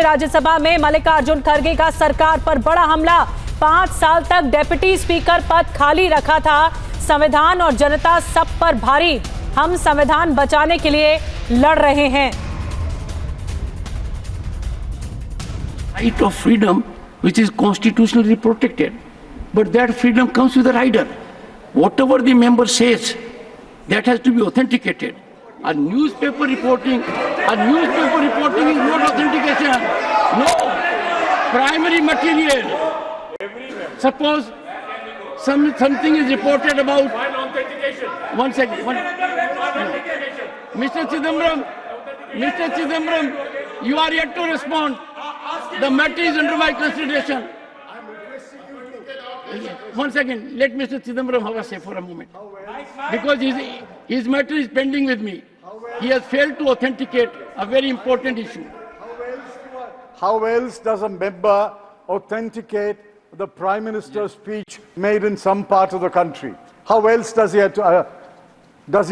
राज्यसभा में मल्लिकार्जुन खड़गे का सरकार पर बड़ा हमला। 5 साल तक डेप्यूटी स्पीकर पद खाली रखा था। संविधान और जनता सब पर भारी। हम संविधान बचाने के लिए लड़ रहे हैं। Right of freedom, which is constitutionally protected, but that freedom comes with a rider. Whatever the member says, that has to be authenticated. A newspaper reporting is not authentication. No, primary material. Suppose something is reported about. One second. Mr. Chidambaram, you are yet to respond. The matter is under my consideration. One second, let Mr. Chidambaram have a say for a moment. Because his matter is pending with me. He has failed to authenticate a very important issue. How else does a member authenticate the Prime Minister's speech made in some part of the country? How else does he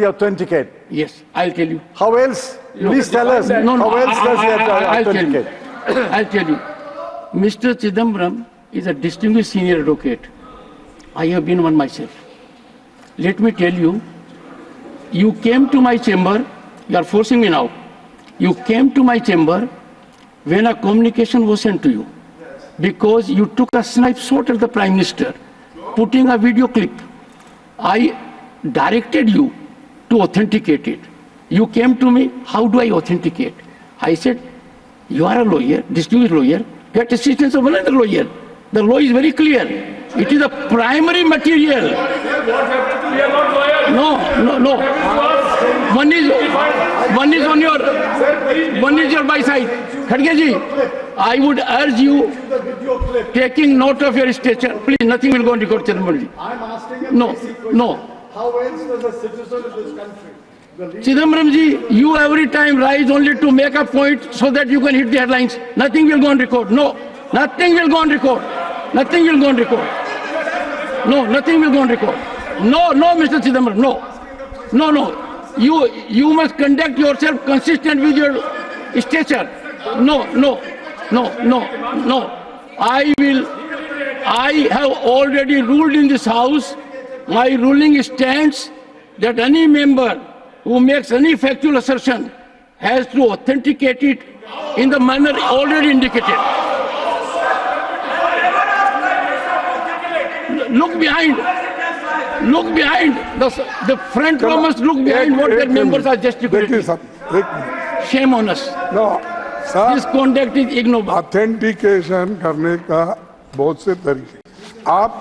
authenticate? Yes, I'll tell you. How else? Please tell us. How else does he authenticate? I'll tell you. Mr. Chidambaram is a distinguished senior advocate. I have been one myself. Let me tell you, you came to my chamber, you are forcing me now. You came to my chamber when a communication was sent to you. Because you took a snipe shot at the Prime Minister, putting a video clip. I directed you to authenticate it. You came to me, how do I authenticate? I said, you are a lawyer, distinguished lawyer, get assistance of another lawyer. The law is very clear. It is a primary material. No. One is your by side. Khadge ji, I would urge you, taking note of your stature. Please, nothing will go on record, Chidambaram ji. I'm asking No. How else does a citizen of this country? Chidambaram ji, you every time rise only to make a point so that you can hit the headlines. Nothing will go on record. No, nothing will go on record. Nothing will go on record. No, nothing will go on record. No, Mr. Chidambaram, no. You must conduct yourself consistent with your stature. No. I have already ruled in this house. My ruling stands that any member who makes any factual assertion has to authenticate it in the manner already indicated. Look behind. The front row must look behind what their members are gesticulating. Shame on us. No, sir. This conduct is ignoble. Authentication करने का बहुत से तरीके आप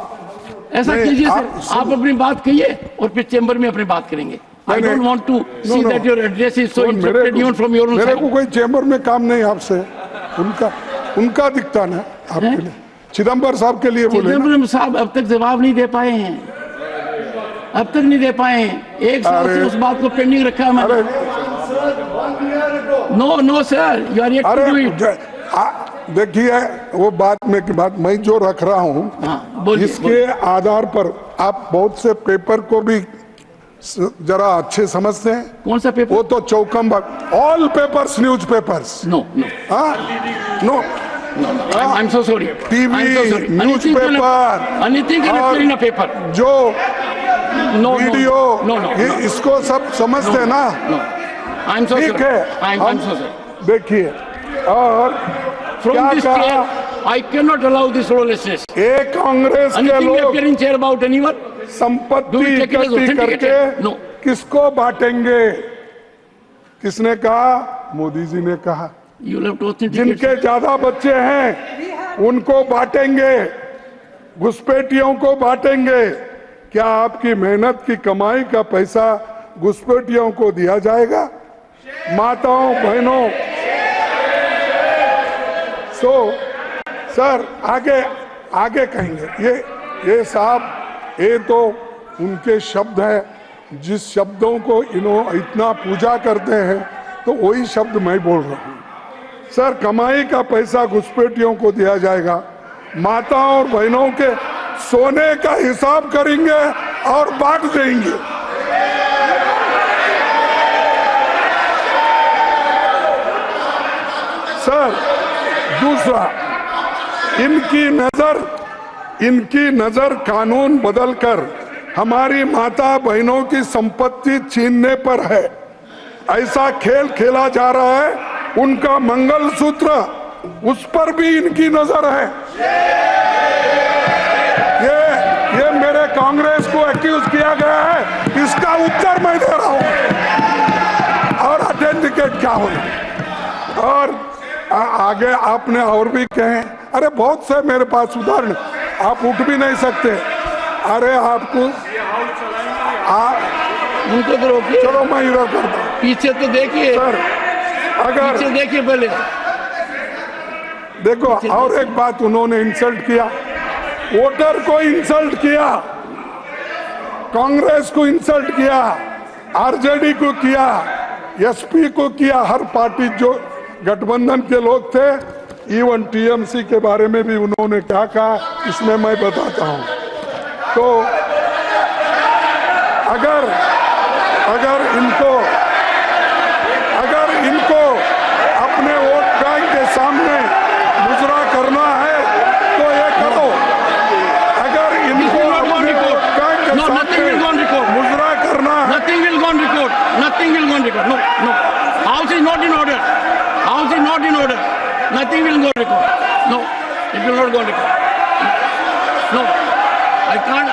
ऐसा कीजिए sir, आप अपनी बात कहिए और फिर चेंबर में अपनी बात करेंगे. I don't want to see that your address is so interrupted even from your own side. मेरे को कोई चेंबर में काम नहीं आपसे. उनका दिखता ना आपके लिए. चिदम्बर साहब के लिए बोले. चिदम्बरम साहब अब तक जवाब नहीं दे पाए हैं. एक साल से उस बात को पेंडिंग रखा है मैंने. No sir, you are yet to do it. देखिए वो बात मैं जो रख रहा हूँ इसके आधार पर आप बहुत से पेपर को भी जरा अच्छे समझते हैं. कौन सा पेपर? वो तो चौकम्बक all papers newspapers. No. I'm so sorry. TV newspaper anything can appear in a paper. जो वीडियो no. इसको सब समझते हैं ना. I'm so ठीक sorry. है. I'm so sorry. देखिए और From this chair, I cannot allow this lawlessness. एक कांग्रेस के Anything लोग appear in chair about anyone? संपत्ति इकट्ठी करके किसको बांटेंगे? किसने कहा? मोदी जी ने कहा. जिनके ज्यादा बच्चे हैं उनको बांटेंगे, घुसपैठियों को बांटेंगे. क्या आपकी मेहनत की कमाई का पैसा घुसपैठियों को दिया जाएगा? माताओं बहनों. सर आगे कहेंगे. ये साहब ये तो उनके शब्द हैं. जिस शब्दों को इतना पूजा करते हैं तो वही शब्द मैं बोल रहा हूँ. सर कमाई का पैसा घुसपैठियों को दिया जाएगा. माताओं और बहनों के सोने का हिसाब करेंगे और बांट देंगे. सर दूसरा, इनकी नजर कानून बदलकर हमारी माता बहनों की संपत्ति छीनने पर है। ऐसा खेल खेला जा रहा है। उनका मंगलसूत्र, उस पर भी इनकी नजर है। ये मेरे कांग्रेस को एक्यूज किया गया है, इसका उत्तर मैं दे रहा हूं। और ऑथेंटिकेट क्या होना। और आगे आपने और भी कहे, अरे बहुत से मेरे पास उदाहरण, आप उठ भी नहीं सकते। अरे आपको उनको तो रोकिए। चलो मैं इधर करता हूं। पीछे तो देखिए सर, अगर पीछे देखिए पहले। देखो, और एक बात, उन्होंने इंसल्ट किया, वोटर को इंसल्ट किया, कांग्रेस को इंसल्ट किया, आरजेडी को किया, एसपी को किया, हर पार्टी जो गठबंधन के लोग थे, इवन टीएमसी के बारे में भी उन्होंने क्या कहा, इसमें मैं बताता हूं। तो अगर इनको अपने वोट बैंक के सामने मुजरा करना है तो ये करो। अगर इनको अपने वोट बैंक के सामने मुजरा करना है, Nothing will go on record. Nothing will go on record. No. House is not in order. House is not in order. Nothing will go on record. No, it will not go on record. No, I can't.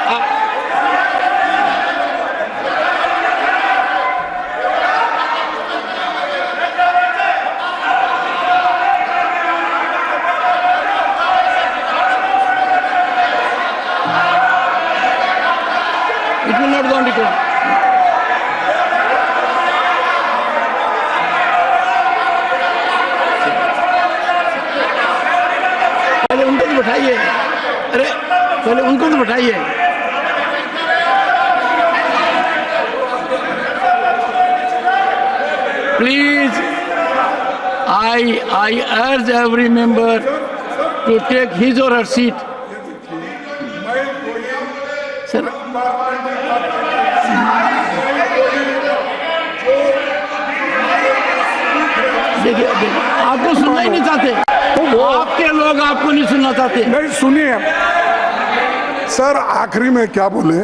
It will not go on record. पहले उनको तो बैठाइए। अरे पहले उनको तो बैठाइए। Please, I urge every member to take his or her seat. Sir, देखिए आपको सुनना ही नहीं चाहते। आपके लोग आपको नहीं सुनना चाहते। नहीं, सुनिए सर, आखिरी में क्या बोले,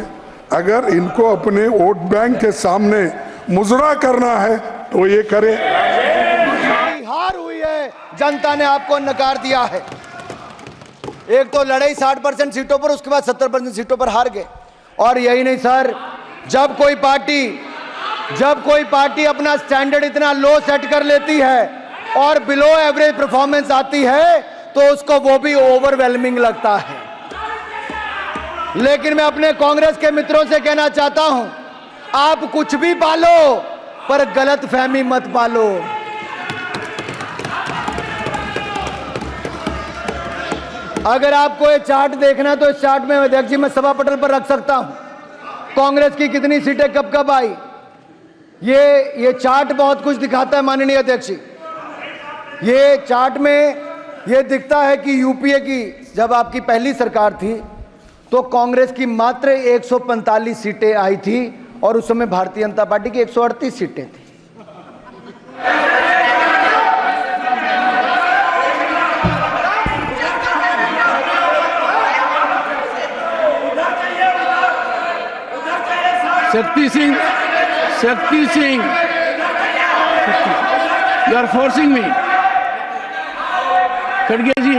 अगर इनको अपने वोट बैंक के सामने मुजरा करना है तो ये करे। हार हुई है, जनता ने आपको नकार दिया है। एक तो लड़ाई 60% सीटों पर, उसके बाद 70% सीटों पर हार गए। और यही नहीं सर, जब कोई पार्टी अपना स्टैंडर्ड इतना लो सेट कर लेती है और बिलो एवरेज परफॉर्मेंस आती है तो उसको वो भी ओवरवेलमिंग लगता है। लेकिन मैं अपने कांग्रेस के मित्रों से कहना चाहता हूं, आप कुछ भी पालो पर गलत फहमी मत पालो। अगर आपको ये चार्ट देखना है तो इस चार्ट में अध्यक्ष जी मैं सभा पटल पर रख सकता हूं, कांग्रेस की कितनी सीटें कब कब आई। ये चार्ट बहुत कुछ दिखाता है माननीय अध्यक्ष जी। ये चार्ट में ये दिखता है कि यूपीए की जब आपकी पहली सरकार थी तो कांग्रेस की मात्र 145 सीटें आई थी और उस समय भारतीय जनता पार्टी की 138 सीटें थी। Shakti Singh, you are forcing me. खड़गे जी,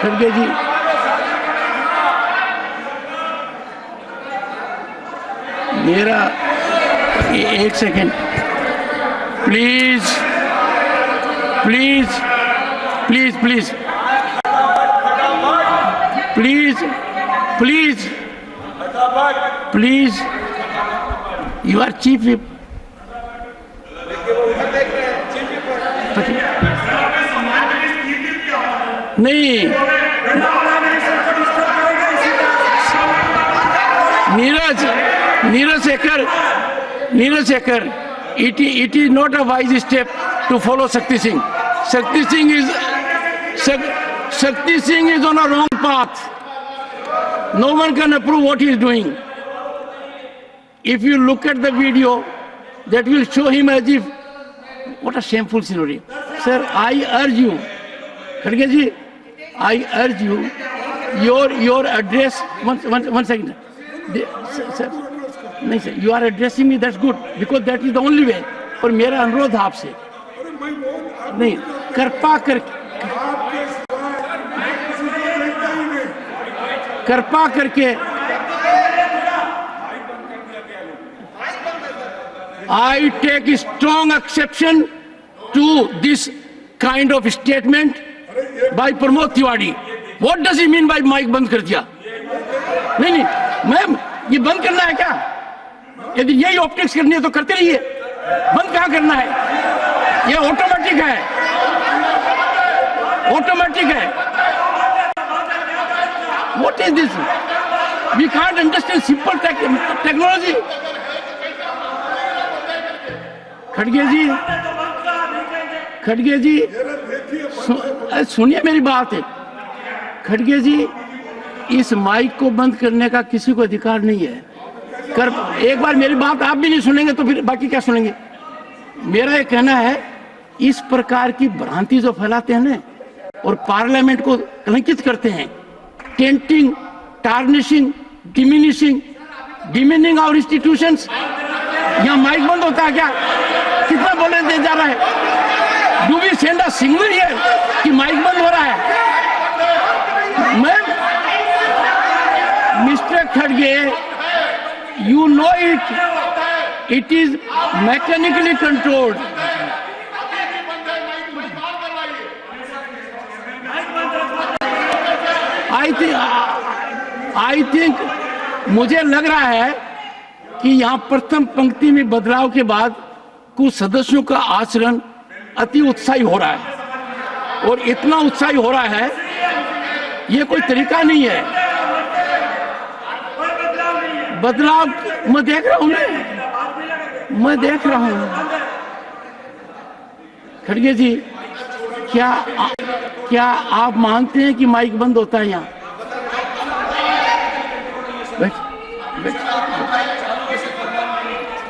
खड़गे जी, मेरा एक second please please please please please please please you are chief whip. नहीं Neeraj Shekhar, it is not a wise step to follow Shakti Singh. Shakti Singh is on a wrong path. No one can approve what he is doing. If you look at the video, that will show him as if, what a shameful scenario. Sir, I urge you, Kharge ji, I urge you, your address, one second. Sir, नहीं sir, you are addressing me, that's good, because that is the only way. पर मेरा अनुरोध आपसे, नहीं, कृपा करके I take strong exception to this kind of statement by Pramod Tiwari. What does he mean by mic बंद कर दिया? नहीं, मैम, ये बंद करना है क्या? यदि यही ऑप्टिक्स करनी है तो करते रहिए, बंद कहाँ करना है? ये ऑटोमेटिक है, What is this? We can't understand simple technology. खड़गे जी, सुनिए मेरी बात है। खड़गे जी, इस माइक को बंद करने का किसी को अधिकार नहीं है। एक बार मेरी बात आप भी नहीं सुनेंगे तो फिर बाकी क्या सुनेंगे? मेरा ये कहना है, इस प्रकार की भ्रांति जो फैलाते हैं ना और पार्लियामेंट को कलंकित करते हैं, tainting, tarnishing, demeaning our institutions, यहाँ माइक बंद होता है क्या? कितना बोलने दे जा रहा है? Do we send a signal here कि माइक बंद हो रहा है? मैम, मिस्टर खड़गे, you know it is mechanically controlled. I think मुझे लग रहा है कि यहाँ प्रथम पंक्ति में बदलाव के बाद कुछ सदस्यों का आचरण अति उत्साही हो रहा है, और इतना उत्साही हो रहा है, ये कोई तरीका नहीं है। बदलाव मैं देख रहा हूँ खड़गे जी, क्या आप मानते हैं कि माइक बंद होता है यहाँ?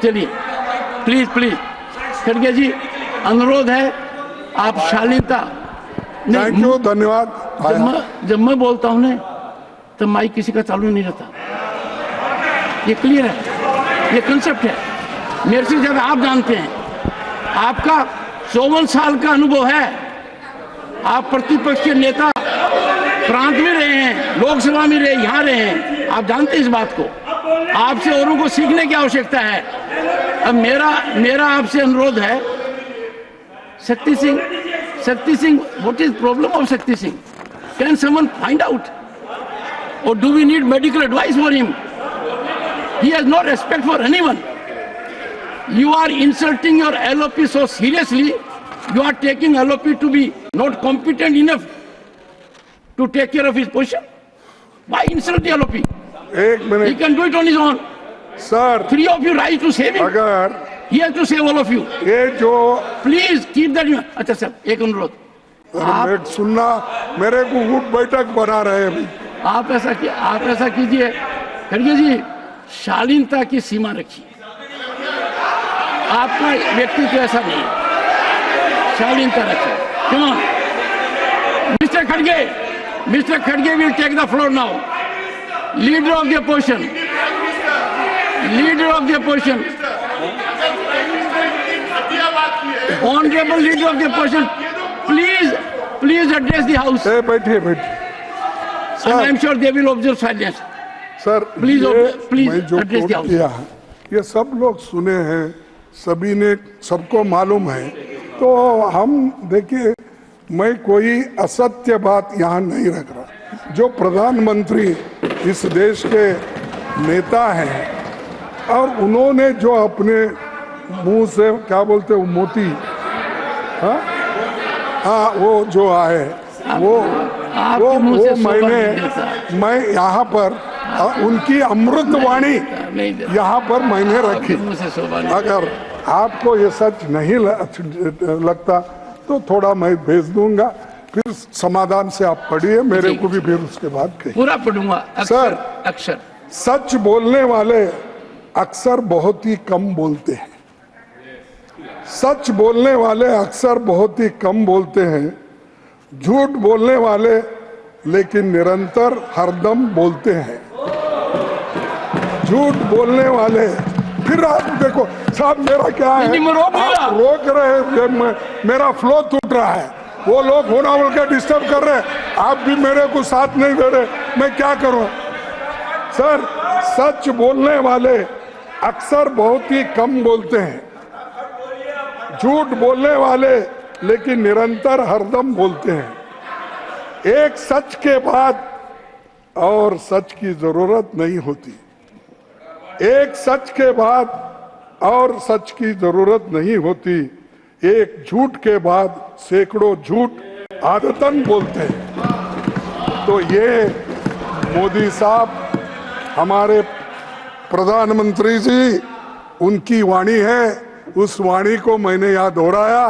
चलिए, प्लीज खड़गे जी, अनुरोध है, आप शालीनता। थैंक यू, धन्यवाद। जब मैं बोलता हूँ ना तो माइक किसी का चालू नहीं रहता, ये क्लियर है, ये कंसेप्ट है। मेरे से ज्यादा आप जानते हैं, आपका 54 साल का अनुभव है, आप प्रतिपक्ष के नेता प्रांत में रहे हैं, लोकसभा में रहे, यहाँ रहे हैं, आप जानते हैं इस बात को। आपसे औरों को सीखने की आवश्यकता है। अब मेरा आपसे अनुरोध है, Shakti Singh, what is problem of Shakti Singh? Can someone find out, और do we need medical advice for him? He has no respect for anyone. You are insulting your LOP so seriously. You are taking LOP to be not competent enough to take care of his position. Why insult the LOP? एक minute, He can do it on his own. Sir, 3 of you rise to save him. अगर He has to save all of you. ये जो Please keep that. अच्छा sir, एक अनुरोध, आप सुनना, मेरे को उठ बैठक बना रहे हैं। आप ऐसा कीजिए खड़गे जी, शालीनता की सीमा रखिए। आपका व्यक्तित्व ऐसा नहीं है, शालीनता रखिए। Come on, Mr. Khadge will take the floor now. Leader of the opposition. Honorable leader of the opposition, please address the house. बैठिए। And I am sure they will observe silence. Sir, Please मैं जो address the coat house. किया है, ये सब लोग सुने हैं, सभी ने, सबको मालूम है। तो हम देखिए, मैं कोई असत्य बात यहाँ नहीं रख रहा। जो प्रधानमंत्री इस देश के नेता हैं, और उन्होंने जो अपने मुंह से क्या बोलते हैं, मोती, हाँ, वो जो आए, वो मैं यहाँ पर उनकी अमृतवाणी यहाँ पर मैंने रखी। अगर आपको ये सच नहीं लगता तो थोड़ा मैं भेज दूंगा। फिर समाधान से आप पढ़िए, मेरे को भी फिर उसके बाद कहिए। पूरा पढ़ूंगा सर, अक्षर। सच बोलने वाले अक्सर बहुत ही कम बोलते हैं। सच बोलने वाले अक्सर बहुत ही कम बोलते हैं। झूठ बोलने वाले लेकिन निरंतर हरदम बोलते हैं। झूठ बोलने वाले, फिर आप देखो साहब मेरा क्या है, आप रोक रहे हैं, मेरा फ्लो टूट रहा है, वो लोग होना बोल के डिस्टर्ब कर रहे हैं, आप भी मेरे को साथ नहीं दे रहे, मैं क्या करूं? सर, सच बोलने वाले अक्सर बहुत ही कम बोलते हैं। झूठ बोलने वाले लेकिन निरंतर हरदम बोलते हैं। एक सच के बाद और सच की जरूरत नहीं होती। एक सच के बाद और सच की जरूरत नहीं होती। एक झूठ के बाद सैकड़ों झूठ आदतन बोलते हैं। तो ये मोदी साहब, हमारे प्रधानमंत्री जी, उनकी वाणी है। उस वाणी को मैंने यहाँ दोहराया।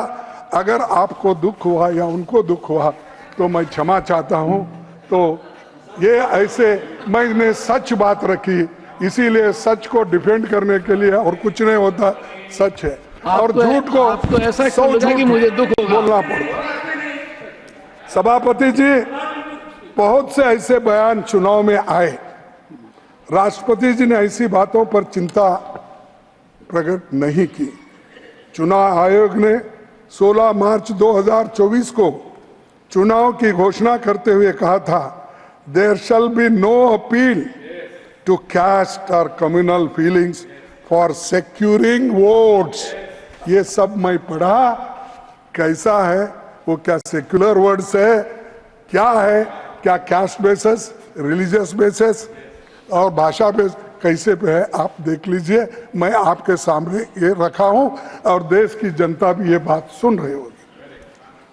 अगर आपको दुख हुआ या उनको दुख हुआ तो मैं क्षमा चाहता हूँ। तो ये ऐसे मैंने सच बात रखी, इसीलिए सच को डिफेंड करने के लिए, और कुछ नहीं होता, सच है। और झूठ को आपको ऐसा क्यों लगा कि मुझे दुख होगा? बोलना पड़ता। सभापति जी, बहुत से ऐसे बयान चुनाव में आए। राष्ट्रपति जी ने ऐसी बातों पर चिंता प्रकट नहीं की। चुनाव आयोग ने 16 मार्च 2024 को चुनाव की घोषणा करते हुए कहा था, there shall be no appeal to caste और communal feelings for securing votes. ये सब मैं पढ़ा, कैसा है वो? क्या सेक्युलर वर्ड्स है? क्या है? क्या कास्ट बेसिस, रिलीजियस बेसिस और भाषा बेस कैसे पे है? आप देख लीजिए, मैं आपके सामने ये रखा हूं और देश की जनता भी ये बात सुन रही होगी।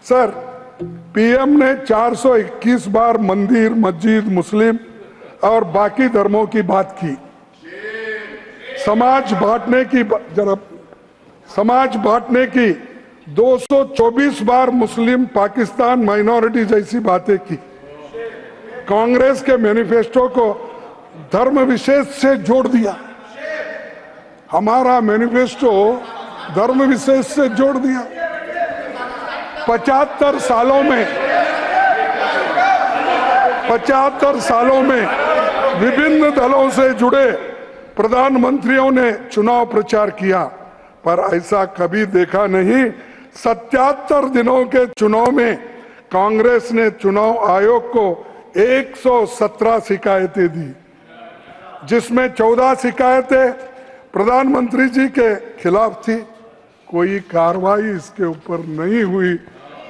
सर, पीएम ने 421 बार मंदिर, मस्जिद, मुस्लिम और बाकी धर्मों की बात की। समाज बांटने की, जरा समाज बांटने की 224 बार मुस्लिम, पाकिस्तान, माइनॉरिटी जैसी बातें की। कांग्रेस के मैनिफेस्टो को धर्म विशेष से जोड़ दिया। हमारा मैनिफेस्टो धर्म विशेष से जोड़ दिया। 75 सालों में विभिन्न दलों से जुड़े प्रधानमंत्रियों ने चुनाव प्रचार किया, पर ऐसा कभी देखा नहीं। 77 दिनों के चुनाव में कांग्रेस ने चुनाव आयोग को 117 शिकायतें दी, जिसमें 14 शिकायतें प्रधानमंत्री जी के खिलाफ थी। कोई कार्रवाई इसके ऊपर नहीं हुई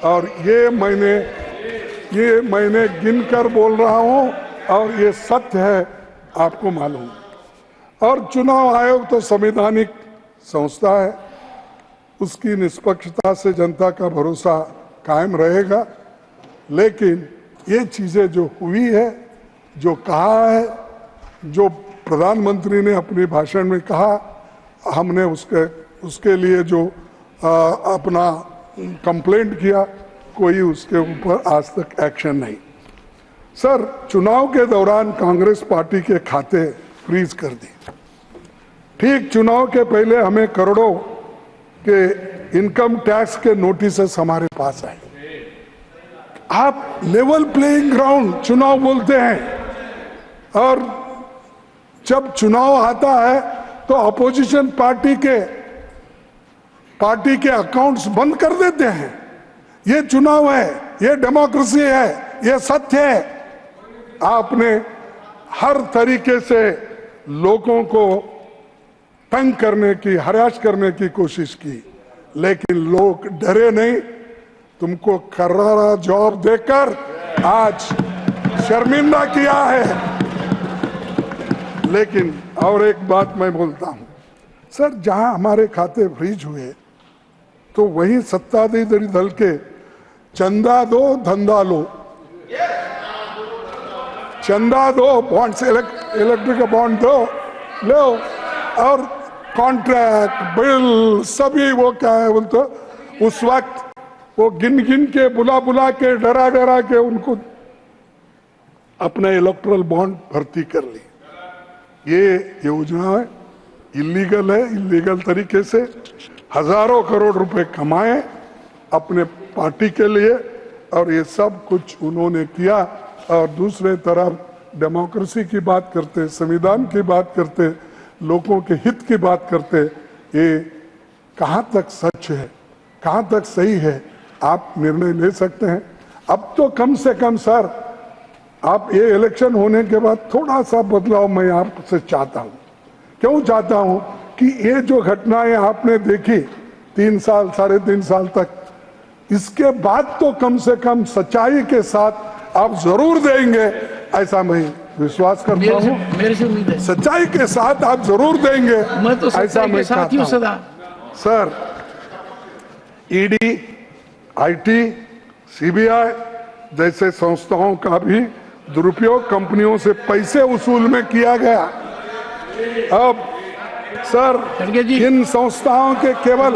और ये मैंने गिनकर बोल रहा हूं और ये सत्य है, आपको मालूम। और चुनाव आयोग तो संवैधानिक संस्था है, उसकी निष्पक्षता से जनता का भरोसा कायम रहेगा। लेकिन ये चीजें जो हुई है, जो कहा है, जो प्रधानमंत्री ने अपने भाषण में कहा, हमने उसके लिए जो अपना कंप्लेंट किया, कोई उसके ऊपर आज तक एक्शन नहीं। सर, चुनाव के दौरान कांग्रेस पार्टी के खाते फ्रीज कर दिए। ठीक चुनाव के पहले हमें करोड़ों के इनकम टैक्स के नोटिस हमारे पास आए। आप लेवल प्लेइंग ग्राउंड चुनाव बोलते हैं, और जब चुनाव आता है तो अपोजिशन पार्टी के अकाउंट्स बंद कर देते हैं। ये चुनाव है, ये डेमोक्रेसी है, ये सत्य है। आपने हर तरीके से लोगों को तंग करने की, हरास करने की कोशिश की, लेकिन लोग डरे नहीं। तुमको करारा जवाब देकर आज शर्मिंदा किया है। लेकिन और एक बात मैं बोलता हूं, सर, जहां हमारे खाते फ्रीज हुए तो वही सत्ताधारी दल के चंदा दो धंधा लो, चंदा दो, बॉन्ड से इलेक्ट्रिक बॉन्ड दो, लो, और कॉन्ट्रैक्ट बिल सभी वो क्या है बोलते, उस वक्त वो गिन गिन के बुला बुला के डरा डरा के उनको अपना इलेक्टोरल बॉन्ड भर्ती कर ली। ये योजना इलीगल है, इलीगल तरीके से हजारों करोड़ रुपए कमाए अपने पार्टी के लिए, और ये सब कुछ उन्होंने किया। और दूसरे तरफ डेमोक्रेसी की बात करते, संविधान की बात करते, लोगों के हित की बात करते, ये कहां तक सच है, कहां तक सही है, आप निर्णय ले सकते हैं। अब तो कम से कम सर, आप ये इलेक्शन होने के बाद थोड़ा सा बदलाव मैं आपसे चाहता हूं। क्यों चाहता हूं कि ये जो घटनाएं आपने देखी 3 साल 3.5 साल तक, इसके बाद तो कम से कम सच्चाई के साथ आप जरूर देंगे, ऐसा मैं विश्वास करता हूं। मेरे से उम्मीद है सच्चाई के साथ आप जरूर देंगे, मैं तो ऐसा मैं साथ ही हूं सदा। सर, ईडी, आईटी, सीबीआई जैसे संस्थाओं का भी दुरुपयोग कंपनियों से पैसे वसूल में किया गया। अब सर, इन संस्थाओं के केवल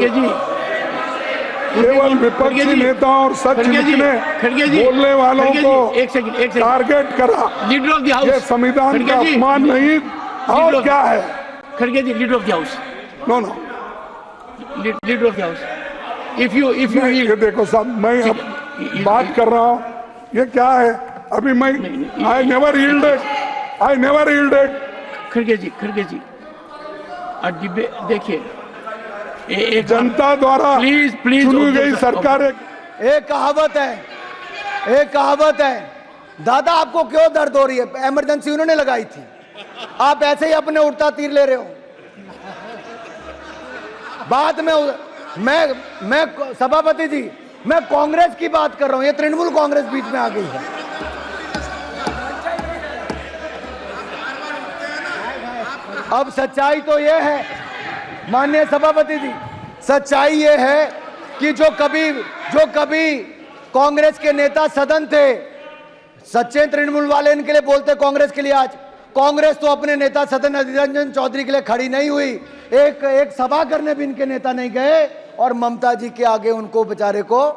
विपक्षी नेताओं और सच लिखने बोलने वालों को टारगेट करा, ये संविधान का अपमान नहीं और क्या है? खड़गे ji, leader of the house. No no, leader of the house, if you ये देखो साहब, मैं अब बात कर रहा हूँ, ये क्या है? अभी मैं आई नेवर यील्डेड। खड़गे जी, देखिए, एक जनता द्वारा प्लीज चुनी गई सरकार। एक कहावत है, दादा आपको क्यों दर्द हो रही है? इमरजेंसी उन्होंने लगाई थी, आप ऐसे ही अपने उड़ता तीर ले रहे हो। बाद में मैं सभापति जी, मैं कांग्रेस की बात कर रहा हूं, ये तृणमूल कांग्रेस बीच में आ गई है। अब सच्चाई तो यह है माननीय सभापति जी, सच्चाई यह है कि जो कभी कांग्रेस के नेता सदन थे, सच्चे तृणमूल वाले इनके लिए बोलते कांग्रेस के लिए। आज कांग्रेस तो अपने नेता सदन अधीर रंजन चौधरी के लिए खड़ी नहीं हुई, एक सभा करने भी इनके नेता नहीं गए, और ममता जी के आगे उनको बेचारे को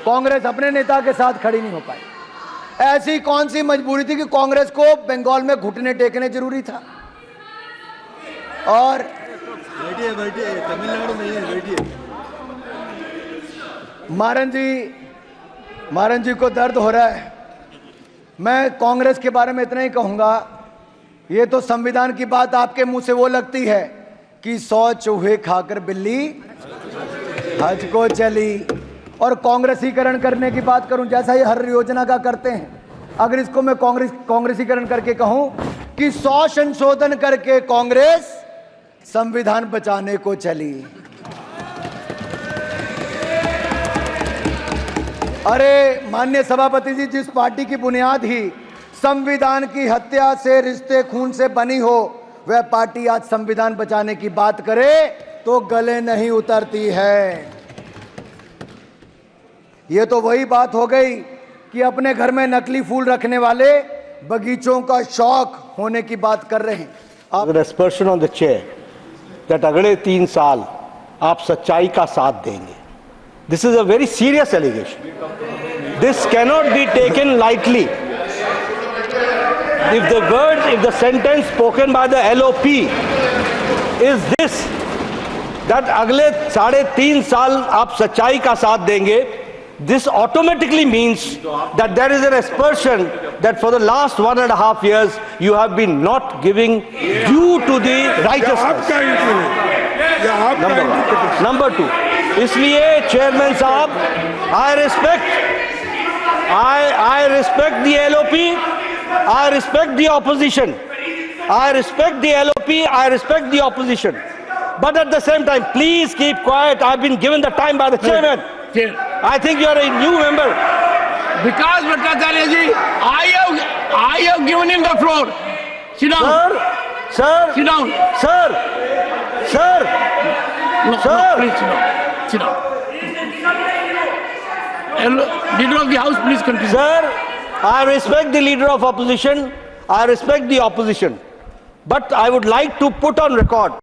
कांग्रेस अपने नेता के साथ खड़ी नहीं हो पाई। ऐसी कौन सी मजबूरी थी कि कांग्रेस को बंगाल में घुटने टेकने जरूरी था? और बैठिए, तमिलनाडु में है, बैठिए। मारन जी को दर्द हो रहा है। मैं कांग्रेस के बारे में इतना ही कहूंगा, ये तो संविधान की बात आपके मुंह से वो लगती है कि 100 चूहे खाकर बिल्ली हज को चली। और कांग्रेसीकरण करने की बात करूं, जैसा ये हर योजना का करते हैं, अगर इसको मैं कांग्रेसीकरण करके कहूं कि 100 संशोधन करके कांग्रेस संविधान बचाने को चली। अरे माननीय सभापति जी, जिस पार्टी की बुनियाद ही संविधान की हत्या से, रिश्ते खून से बनी हो, वह पार्टी आज संविधान बचाने की बात करे तो गले नहीं उतरती है। ये तो वही बात हो गई कि अपने घर में नकली फूल रखने वाले बगीचों का शौक होने की बात कर रहे हैं। आप aspersion on the chair that अगले 3 साल आप सच्चाई का साथ देंगे। This is a very serious allegation. This cannot be taken lightly. if the sentence spoken by the LOP is this, that अगले 3.5 साल आप सच्चाई का साथ देंगे, this automatically means that there is an aspersion that for the last 1.5 years you have been not giving due to the righteousness. Number 2, इसलिए chairman साहब, I respect the LOP, I respect the opposition, I respect the LOP, I respect the opposition, but at the same time, please keep quiet. I've been given the time by the chairman. I think you are a new member. Vikas Bhattacharya ji, I have given him the floor. Sit down. Sir. Sit down. Sir. No, please sit down. Leader of the House, please continue. Sir, I respect the leader of opposition. I respect the opposition. But I would like to put on record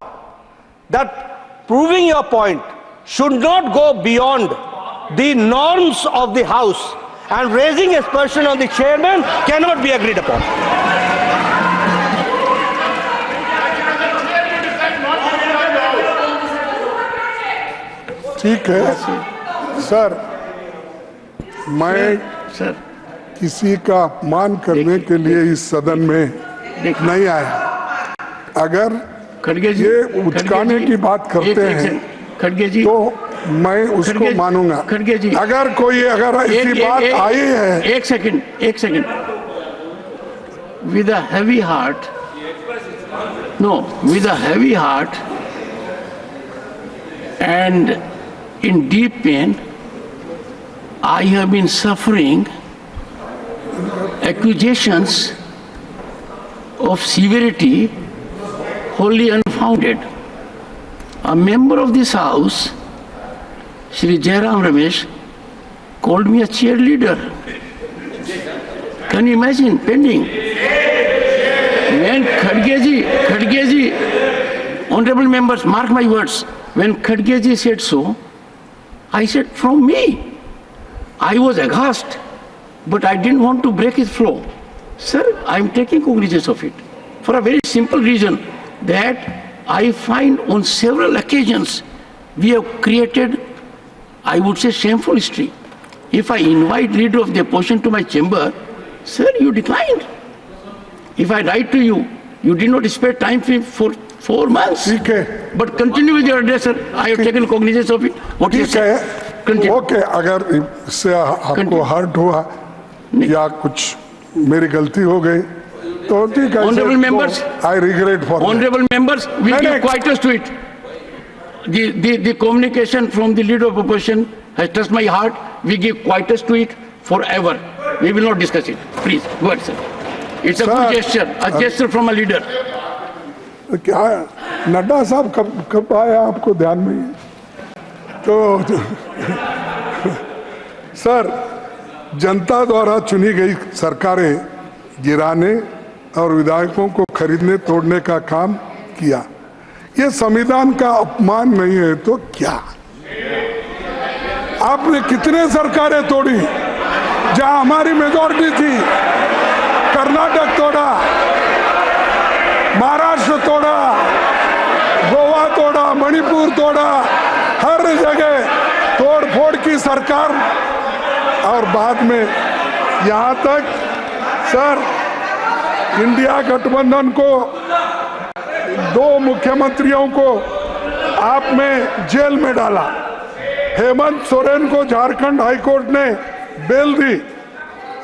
that proving your point should not go beyond the norms of the House, and raising aspersion on the chairman cannot be agreed upon. ठीक है sir, मैं sir किसी का अपमान करने के लिए इस सदन में नहीं आया। अगर खड़गे जी, ये उचकाने की बात करते हैं खड़गे जी, तो मैं उसको मानूंगा। खड़गे जी, अगर ऐसी बात आई है, एक second, with a heavy heart, with a heavy heart and in deep pain, I have been suffering accusations of severity wholly unfounded. A member of this house, Shri Jairam Ramesh, called me a cheerleader. Can you imagine? Pending. When Khadge ji, honorable members, mark my words, when Khadge ji said so, I said, from me. I was aghast, but I didn't want to break his flow. Sir, I am taking cognizance of it for a very simple reason, that I find on several occasions we have created, I would say, shameful history. If I invite leader of the opposition to my chamber, sir, you declined. If I write to you, you did not spare time for 4 months. Okay. But continue with your address, sir. I have taken cognizance of it. What you say? Continue. Okay, अगर इससे आपको hurt हुआ या कुछ मेरी गलती हो गई तो ठीक है। Honorable members, I regret for that. Honorable members, we give quietus to it. The communication from the leader of opposition has touched my heart. We give quietus to it forever. We will not discuss it. Please, go ahead, sir. It's a good gesture, a gesture from a leader. क्या नड्डा साहब कब आया आपको ध्यान में? तो sir, जनता द्वारा चुनी गई सरकारें गिराने और विधायकों को खरीदने तोड़ने का काम किया। ये संविधान का अपमान नहीं है तो क्या? आपने कितने सरकारें तोड़ी जहां हमारी मेजॉरिटी थी? कर्नाटक तोड़ा, महाराष्ट्र तोड़ा, गोवा तोड़ा, मणिपुर तोड़ा, हर जगह तोड़ फोड़ की सरकार। और बाद में यहाँ तक सर, इंडिया गठबंधन को 2 मुख्यमंत्रियों को आपने जेल में डाला। हेमंत सोरेन को झारखंड हाईकोर्ट ने बेल दी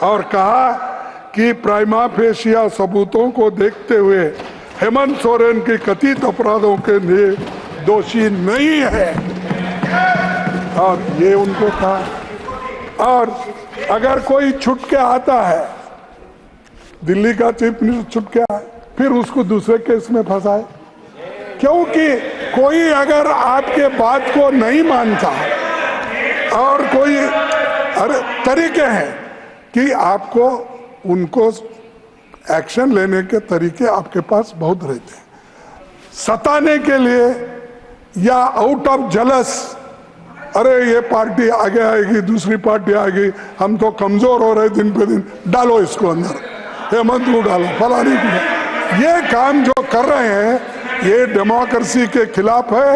और कहा कि प्राइमा फेशिया सबूतों को देखते हुए हेमंत सोरेन के कथित अपराधों के लिए दोषी नहीं है, और ये उनको कहा। और अगर कोई छुट के आता है, दिल्ली का चीफ मिनिस्टर छुट के आए, फिर उसको दूसरे केस में फंसाए, क्योंकि कोई अगर आपके बात को नहीं मानता और कोई तरीके हैं कि आपको उनको एक्शन लेने के तरीके आपके पास बहुत रहते हैं, सताने के लिए या आउट ऑफ जलस, अरे ये पार्टी आगे आएगी, दूसरी पार्टी आएगी, हम तो कमजोर हो रहे दिन पे दिन, डालो इसको अंदर, हेमंत को डालो, फलानी को डालो। ये काम जो कर रहे हैं ये डेमोक्रेसी के खिलाफ है,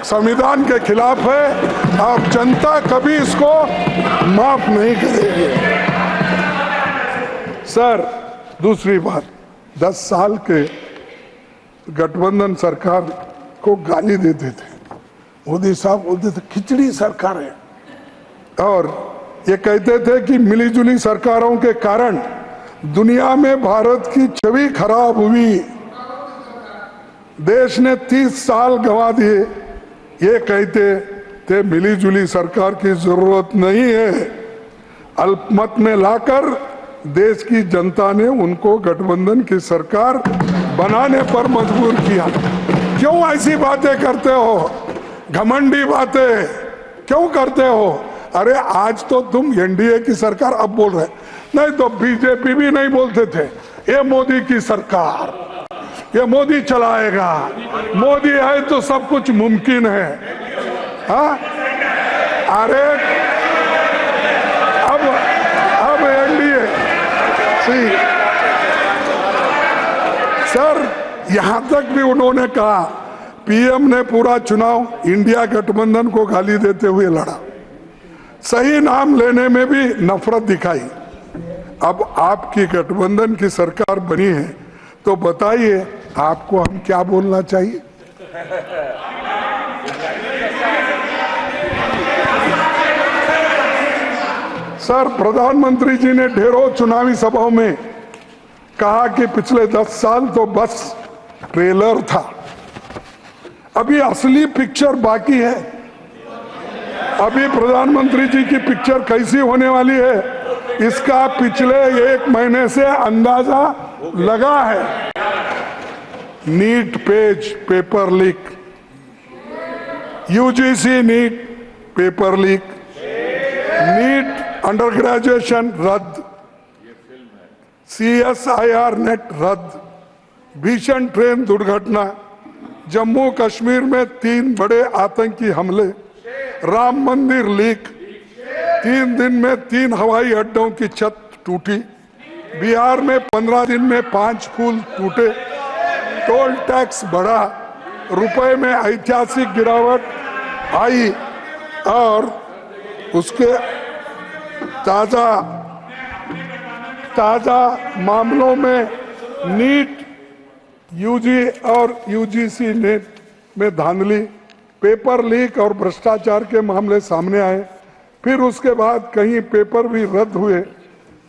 संविधान के खिलाफ है, और जनता कभी इसको माफ नहीं करेगी। सर, दूसरी बात, 10 साल के गठबंधन सरकार को गाली देते थे, मोदी साहब बोलते थे खिचड़ी सरकार है, और ये कहते थे कि मिलीजुली सरकारों के कारण दुनिया में भारत की छवि खराब हुई, देश ने 30 साल गंवा दिए। ये कहते थे मिलीजुली सरकार की जरूरत नहीं है, अल्पमत में लाकर देश की जनता ने उनको गठबंधन की सरकार बनाने पर मजबूर किया। क्यों ऐसी बातें करते हो, घमंडी बातें क्यों करते हो? अरे आज तो तुम एनडीए की सरकार अब बोल रहे, नहीं तो बीजेपी भी नहीं बोलते थे ये मोदी की सरकार, ये मोदी चलाएगा, मोदी है तो सब कुछ मुमकिन है। हाँ, अरे अब एनडीए सर, यहां तक भी उन्होंने कहा, पीएम ने पूरा चुनाव इंडिया गठबंधन को गाली देते हुए लड़ा, सही नाम लेने में भी नफरत दिखाई। अब आपकी गठबंधन की सरकार बनी है तो बताइए आपको हम क्या बोलना चाहिए? सर, प्रधानमंत्री जी ने ढेरों चुनावी सभाओं में कहा कि पिछले 10 साल तो बस ट्रेलर था, अभी असली पिक्चर बाकी है। अभी प्रधानमंत्री जी की पिक्चर कैसी होने वाली है इसका पिछले 1 महीने से अंदाजा लगा है। NEET PG paper leak, UGC NEET paper leak, NEET under graduation रद्द, CSIR नेट रद्द, भीषण ट्रेन दुर्घटना, जम्मू कश्मीर में 3 बड़े आतंकी हमले, राम मंदिर लीक, 3 दिन में 3 हवाई अड्डों की छत टूटी, बिहार में 15 दिन में 5 पुल टूटे, टोल टैक्स बढ़ा, रुपए में ऐतिहासिक गिरावट आई और उसके ताजा मामलों में नीट, यूजी और यूजीसी नेट में धांधली, पेपर लीक और भ्रष्टाचार के मामले सामने आए। फिर उसके बाद कहीं पेपर भी रद्द हुए।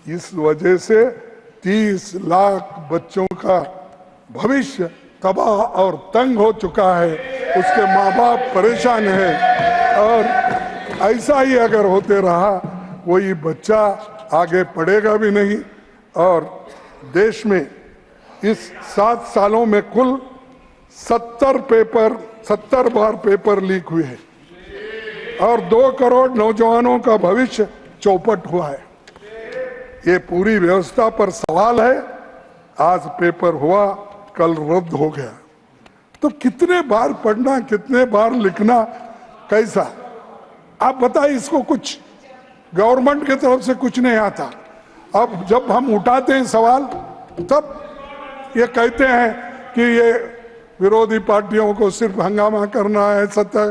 इस वजह से 30 लाख बच्चों का भविष्य तबाह और तंग हो चुका है, उसके माँ बाप परेशान हैं और ऐसा ही अगर होते रहा कोई बच्चा आगे पढ़ेगा भी नहीं। और देश में इस 7 सालों में कुल 70 बार पेपर लीक हुए हैं और 2 करोड़ नौजवानों का भविष्य चौपट हुआ है। ये पूरी व्यवस्था पर सवाल है। आज पेपर हुआ, कल रद्द हो गया, तो कितने बार पढ़ना, कितने बार लिखना, कैसा? आप बताइए, इसको कुछ गवर्नमेंट की तरफ से कुछ नहीं आता। अब जब हम उठाते हैं सवाल तब ये कहते हैं कि ये विरोधी पार्टियों को सिर्फ हंगामा करना है, सत्ता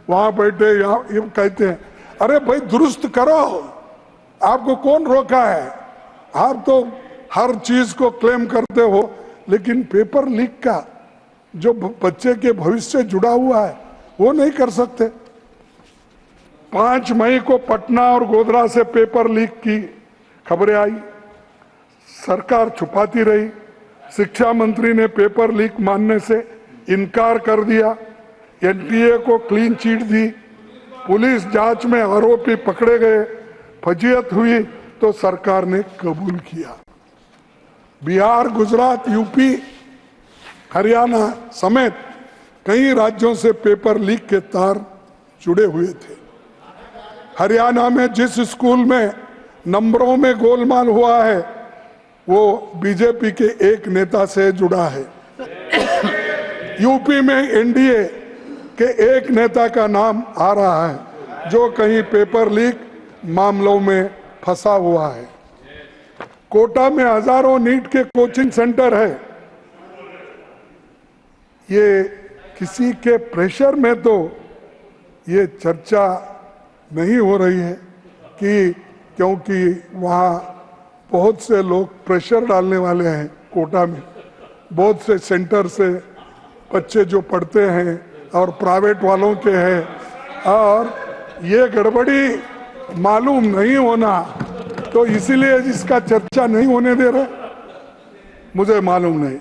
वहां बैठे यहाँ, ये कहते हैं। अरे भाई दुरुस्त करो, आपको कौन रोका है? आप तो हर चीज को क्लेम करते हो, लेकिन पेपर लीक का जो बच्चे के भविष्य से जुड़ा हुआ है वो नहीं कर सकते। 5 मई को पटना और गोधरा से पेपर लीक की खबरें आई, सरकार छुपाती रही। शिक्षा मंत्री ने पेपर लीक मानने से इनकार कर दिया, एनटीए को क्लीन चिट दी, पुलिस जांच में आरोपी पकड़े गए, फजीयत हुई तो सरकार ने कबूल किया। बिहार, गुजरात, यूपी, हरियाणा समेत कई राज्यों से पेपर लीक के तार जुड़े हुए थे। हरियाणा में जिस स्कूल में नंबरों में गोलमाल हुआ है वो बीजेपी के एक नेता से जुड़ा है। यूपी में एनडीए के एक नेता का नाम आ रहा है जो कहीं पेपर लीक मामलों में फंसा हुआ है। कोटा में हजारों नीट के कोचिंग सेंटर है। ये किसी के प्रेशर में तो ये चर्चा नहीं हो रही है कि क्योंकि वहाँ बहुत से लोग प्रेशर डालने वाले हैं। कोटा में बहुत से सेंटर से बच्चे जो पढ़ते हैं और प्राइवेट वालों के हैं और ये गड़बड़ी मालूम नहीं होना, तो इसीलिए इसका चर्चा नहीं होने दे रहे। मुझे मालूम नहीं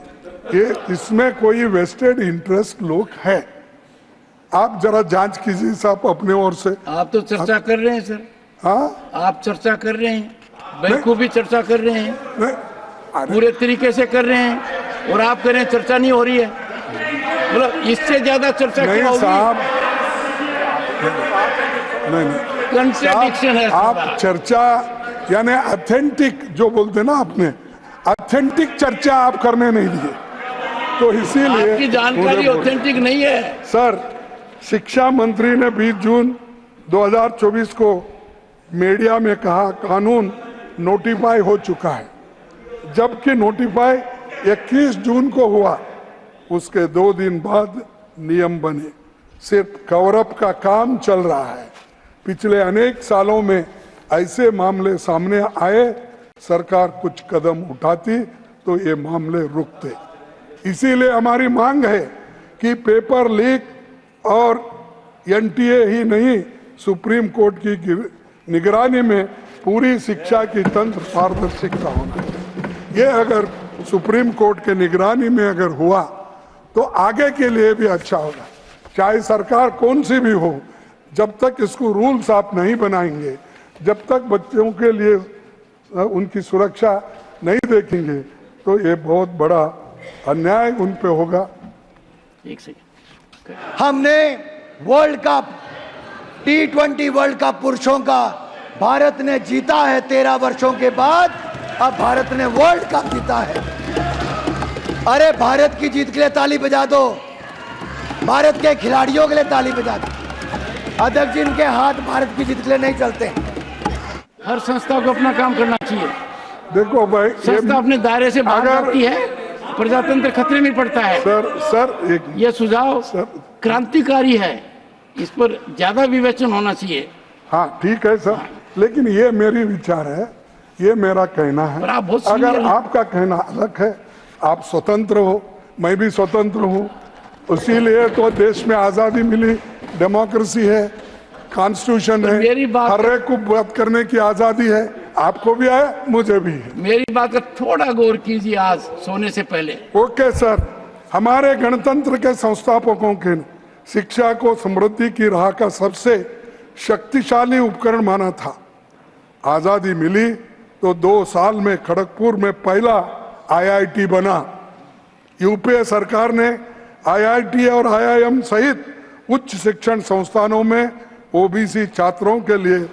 ये इसमें कोई वेस्टेड इंटरेस्ट लोग हैं। आप जरा जांच कीजिए साहब अपने ओर से। आप तो चर्चा कर रहे हैं सर। हाँ, आप चर्चा कर रहे हैं, बखूबी चर्चा कर रहे हैं, पूरे तरीके से कर रहे हैं और आप कह रहे हैं चर्चा नहीं हो रही है। मतलब इससे ज्यादा चर्चा क्या होगी? साहब नहीं, कंट्रडिक्शन है। आप चर्चा यानी ऑथेंटिक जो बोलते ना आपने, ऑथेंटिक चर्चा आप करने नहीं दिए, तो इसीलिए आपकी जानकारी ऑथेंटिक नहीं है सर। शिक्षा मंत्री ने 20 जून 2024 को मीडिया में कहा कानून नोटिफाई हो चुका है, जबकि नोटिफाई 21 जून को हुआ। उसके 2 दिन बाद नियम बने। सिर्फ कवरअप का काम चल रहा है। पिछले अनेक सालों में ऐसे मामले सामने आए, सरकार कुछ कदम उठाती तो ये मामले रुकते। इसीलिए हमारी मांग है कि पेपर लीक और एनटीए ही नहीं, सुप्रीम कोर्ट की निगरानी में पूरी शिक्षा की तंत्र पारदर्शिता होना है। ये अगर सुप्रीम कोर्ट के निगरानी में अगर हुआ तो आगे के लिए भी अच्छा होगा। चाहे सरकार कौन सी भी हो, जब तक इसको रूल्स आप नहीं बनाएंगे, जब तक बच्चों के लिए उनकी सुरक्षा नहीं देखेंगे, तो ये बहुत बड़ा अन्याय उन पे होगा। एक सेकंड, हमने world cup T20 world cup पुरुषों का भारत ने जीता है 13 वर्षों के बाद। अब भारत ने वर्ल्ड कप जीता है। अरे भारत की जीत के लिए ताली बजा दो, भारत के खिलाड़ियों के लिए ताली बजा दो। अध्यक्ष जी, इनके हाथ भारत की जीत के लिए नहीं चलते। हर संस्था को अपना काम करना चाहिए। देखो भाई, संस्था अपने दायरे से बाहर जाती है, प्रजातंत्र खतरे में पड़ता है। सर यह सुझाव क्रांतिकारी है, इस पर ज्यादा विवेचन होना चाहिए। हाँ ठीक है सर, लेकिन ये मेरी विचार है, ये मेरा कहना है। अगर आपका कहना अलग है, आप स्वतंत्र हो, मैं भी स्वतंत्र हूँ, इसीलिए तो देश में आजादी मिली, डेमोक्रेसी है, कॉन्स्टिट्यूशन है, हर एक को बात करने की आजादी है। आपको भी है, मुझे भी है। मेरी बात का थोड़ा गौर कीजिए आज सोने से पहले। ओके सर, हमारे गणतंत्र के संस्थापकों के शिक्षा को समृद्धि की राह का सबसे शक्तिशाली उपकरण माना था। आजादी मिली तो 2 साल में खड़गपुर में पहला IIT बना। यूपीए सरकार ने IIT और IIM सहित उच्च शिक्षण संस्थानों में ओबीसी छात्रों के लिए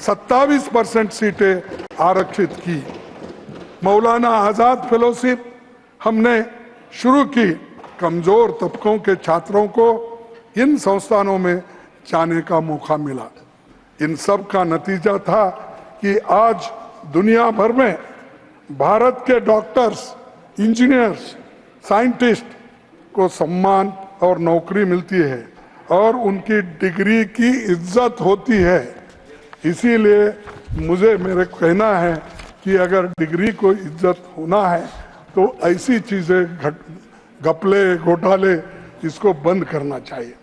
27% सीटें आरक्षित की। मौलाना आजाद फेलोशिप हमने शुरू की। कमजोर तबकों के छात्रों को इन संस्थानों में जाने का मौका मिला। इन सब का नतीजा था कि आज दुनिया भर में भारत के डॉक्टर्स, इंजीनियर्स, साइंटिस्ट को सम्मान और नौकरी मिलती है और उनकी डिग्री की इज्जत होती है। इसीलिए मेरे कहना है कि अगर डिग्री को इज्जत होना है तो ऐसी चीजें घपले घोटाले इसको बंद करना चाहिए।